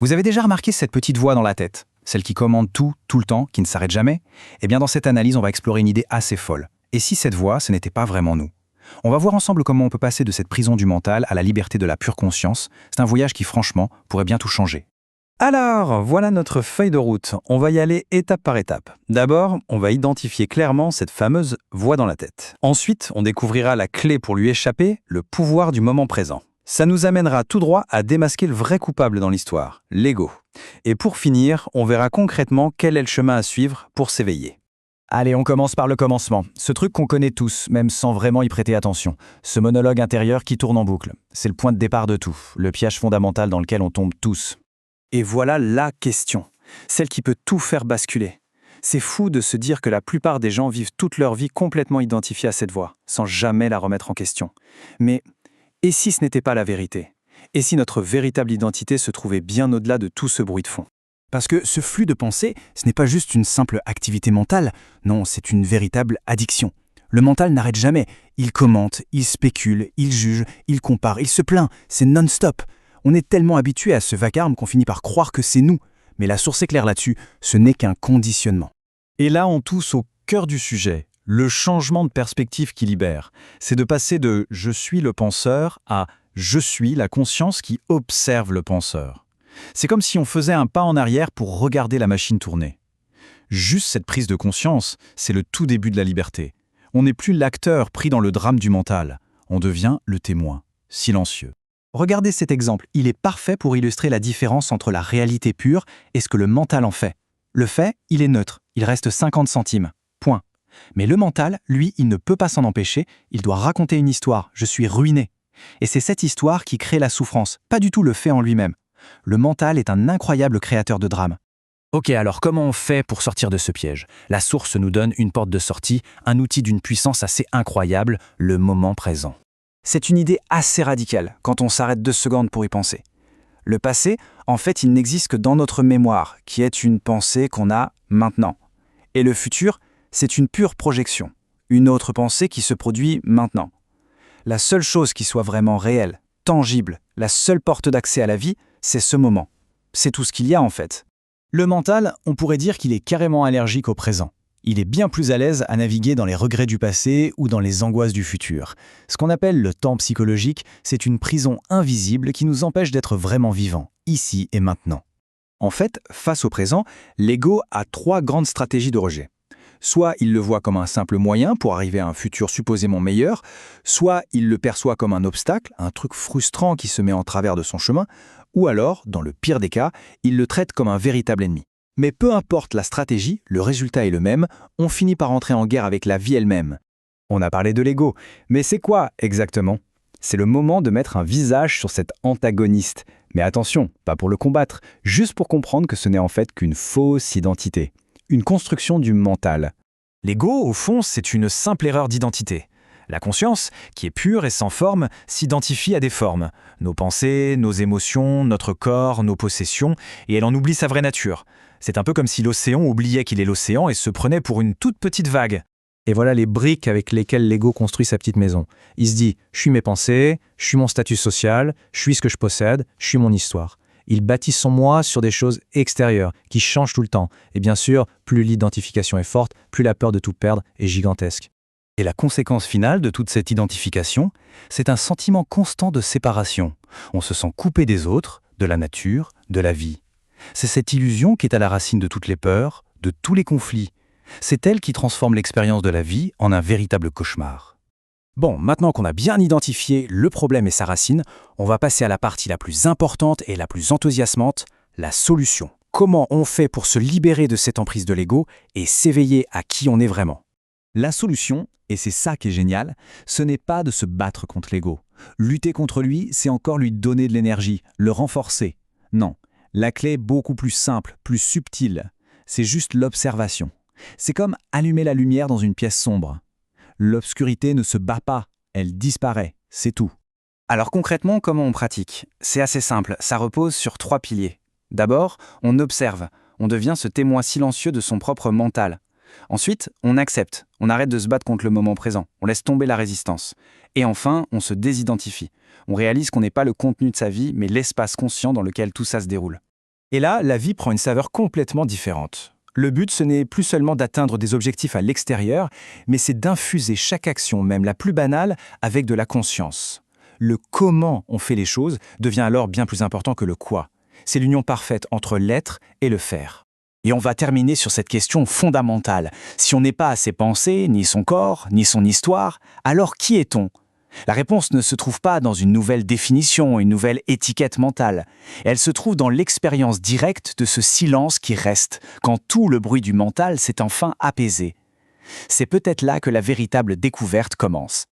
Vous avez déjà remarqué cette petite voix dans la tête, celle qui commande tout, tout le temps, qui ne s'arrête jamais? Eh bien, dans cette analyse, on va explorer une idée assez folle. Et si cette voix, ce n'était pas vraiment nous? On va voir ensemble comment on peut passer de cette prison du mental à la liberté de la pure conscience. C'est un voyage qui, franchement, pourrait bien tout changer. Alors, voilà notre feuille de route. On va y aller étape par étape. D'abord, on va identifier clairement cette fameuse voix dans la tête. Ensuite, on découvrira la clé pour lui échapper, le pouvoir du moment présent. Ça nous amènera tout droit à démasquer le vrai coupable dans l'histoire, l'ego. Et pour finir, on verra concrètement quel est le chemin à suivre pour s'éveiller. Allez, on commence par le commencement. Ce truc qu'on connaît tous, même sans vraiment y prêter attention. Ce monologue intérieur qui tourne en boucle. C'est le point de départ de tout, le piège fondamental dans lequel on tombe tous. Et voilà la question, celle qui peut tout faire basculer. C'est fou de se dire que la plupart des gens vivent toute leur vie complètement identifiés à cette voix, sans jamais la remettre en question. Mais et si ce n'était pas la vérité? Et si notre véritable identité se trouvait bien au-delà de tout ce bruit de fond? Parce que ce flux de pensée, ce n'est pas juste une simple activité mentale, non, c'est une véritable addiction. Le mental n'arrête jamais, il commente, il spécule, il juge, il compare, il se plaint, c'est non-stop. On est tellement habitué à ce vacarme qu'on finit par croire que c'est nous. Mais la source est claire là-dessus, ce n'est qu'un conditionnement. Et là, on touche au cœur du sujet, le changement de perspective qui libère. C'est de passer de « je suis le penseur » à « je suis la conscience qui observe le penseur ». C'est comme si on faisait un pas en arrière pour regarder la machine tourner. Juste cette prise de conscience, c'est le tout début de la liberté. On n'est plus l'acteur pris dans le drame du mental. On devient le témoin, silencieux. Regardez cet exemple, il est parfait pour illustrer la différence entre la réalité pure et ce que le mental en fait. Le fait, il est neutre, il reste 50 centimes. Point. Mais le mental, lui, il ne peut pas s'en empêcher, il doit raconter une histoire, je suis ruiné. Et c'est cette histoire qui crée la souffrance, pas du tout le fait en lui-même. Le mental est un incroyable créateur de drame. Ok, alors comment on fait pour sortir de ce piège? La source nous donne une porte de sortie, un outil d'une puissance assez incroyable, le moment présent. C'est une idée assez radicale quand on s'arrête 2 secondes pour y penser. Le passé, en fait, il n'existe que dans notre mémoire, qui est une pensée qu'on a maintenant. Et le futur, c'est une pure projection, une autre pensée qui se produit maintenant. La seule chose qui soit vraiment réelle, tangible, la seule porte d'accès à la vie, c'est ce moment. C'est tout ce qu'il y a en fait. Le mental, on pourrait dire qu'il est carrément allergique au présent. Il est bien plus à l'aise à naviguer dans les regrets du passé ou dans les angoisses du futur. Ce qu'on appelle le temps psychologique, c'est une prison invisible qui nous empêche d'être vraiment vivants, ici et maintenant. En fait, face au présent, l'ego a 3 grandes stratégies de rejet. Soit il le voit comme un simple moyen pour arriver à un futur supposément meilleur, soit il le perçoit comme un obstacle, un truc frustrant qui se met en travers de son chemin, ou alors, dans le pire des cas, il le traite comme un véritable ennemi. Mais peu importe la stratégie, le résultat est le même, on finit par entrer en guerre avec la vie elle-même. On a parlé de l'ego, mais c'est quoi exactement? C'est le moment de mettre un visage sur cet antagoniste. Mais attention, pas pour le combattre, juste pour comprendre que ce n'est en fait qu'une fausse identité. Une construction du mental. L'ego, au fond, c'est une simple erreur d'identité. La conscience, qui est pure et sans forme, s'identifie à des formes. Nos pensées, nos émotions, notre corps, nos possessions, et elle en oublie sa vraie nature. C'est un peu comme si l'océan oubliait qu'il est l'océan et se prenait pour une toute petite vague. Et voilà les briques avec lesquelles l'ego construit sa petite maison. Il se dit « je suis mes pensées, je suis mon statut social, je suis ce que je possède, je suis mon histoire ». Il bâtit son moi sur des choses extérieures, qui changent tout le temps. Et bien sûr, plus l'identification est forte, plus la peur de tout perdre est gigantesque. Et la conséquence finale de toute cette identification, c'est un sentiment constant de séparation. On se sent coupé des autres, de la nature, de la vie. C'est cette illusion qui est à la racine de toutes les peurs, de tous les conflits. C'est elle qui transforme l'expérience de la vie en un véritable cauchemar. Bon, maintenant qu'on a bien identifié le problème et sa racine, on va passer à la partie la plus importante et la plus enthousiasmante, la solution. Comment on fait pour se libérer de cette emprise de l'ego et s'éveiller à qui on est vraiment? La solution, et c'est ça qui est génial, ce n'est pas de se battre contre l'ego. Lutter contre lui, c'est encore lui donner de l'énergie, le renforcer. Non, la clé est beaucoup plus simple, plus subtile. C'est juste l'observation. C'est comme allumer la lumière dans une pièce sombre. L'obscurité ne se bat pas, elle disparaît, c'est tout. Alors concrètement, comment on pratique? C'est assez simple, ça repose sur 3 piliers. D'abord, on observe, on devient ce témoin silencieux de son propre mental. Ensuite, on accepte, on arrête de se battre contre le moment présent, on laisse tomber la résistance. Et enfin, on se désidentifie. On réalise qu'on n'est pas le contenu de sa vie, mais l'espace conscient dans lequel tout ça se déroule. Et là, la vie prend une saveur complètement différente. Le but, ce n'est plus seulement d'atteindre des objectifs à l'extérieur, mais c'est d'infuser chaque action, même la plus banale, avec de la conscience. Le comment on fait les choses devient alors bien plus important que le quoi. C'est l'union parfaite entre l'être et le faire. Et on va terminer sur cette question fondamentale. Si on n'est pas ses pensées, ni son corps, ni son histoire, alors qui est-on ? La réponse ne se trouve pas dans une nouvelle définition, une nouvelle étiquette mentale. Elle se trouve dans l'expérience directe de ce silence qui reste, quand tout le bruit du mental s'est enfin apaisé. C'est peut-être là que la véritable découverte commence.